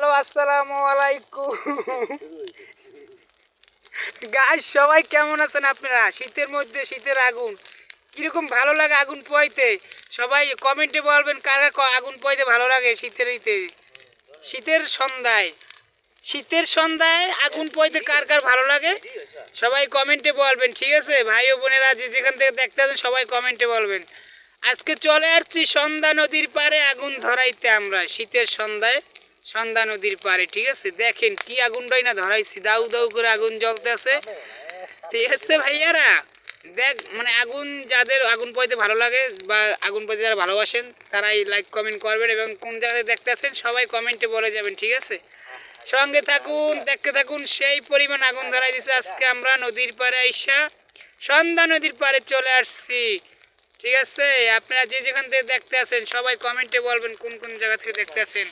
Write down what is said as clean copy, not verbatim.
Hello, আসসালামু আলাইকুম guys, সবাই কেমন আছেন আপনারা? শীতের মধ্যে শীতের আগুন কিরকম ভালো লাগে আগুন পোয়াইতে? সবাই কমেন্টে বলবেন কারা আগুন পোয়াইতে ভালো লাগে শীতের শীতের সন্ধ্যায়। শীতের সন্ধ্যায় আগুন পোয়াইতে কার কার ভালো লাগে সবাই কমেন্টে বলবেন, ঠিক আছে? ভাই ও বোনেরা যে যেখান থেকে দেখতে আছেন সবাই কমেন্টে বলবেন। আজকে চলে আসছি সন্ধ্যা নদীর পাড়ে আগুন ধরাইতে। আমরা শীতের সন্ধ্যায় সন্ধ্যা নদীর পাড়ে, ঠিক আছে? দেখেন কি আগুনটাই না ধরাইছি, দাউ দাউ করে আগুন জ্বলতে আছে, ঠিক আছে ভাইয়ারা? দেখ মানে আগুন, যাদের আগুন পোয়াইতে ভালো লাগে বা আগুন পোয়াইতে যারা ভালোবাসেন তারাই লাইক কমেন্ট করবেন, এবং কোন জায়গায় দেখতে আছেন সবাই কমেন্টে বলে যাবেন, ঠিক আছে? সঙ্গে থাকুন, দেখতে থাকুন। সেই পরিমাণ আগুন ধরাই দিছে আজকে আমরা নদীর পাড়ে আইসা সন্ধ্যা নদীর পাড়ে চলে আসছি, ঠিক আছে? আপনারা যে যেখান থেকে দেখতে আছেন সবাই কমেন্টে বলবেন কোন কোন জায়গা থেকে দেখতে আছেন।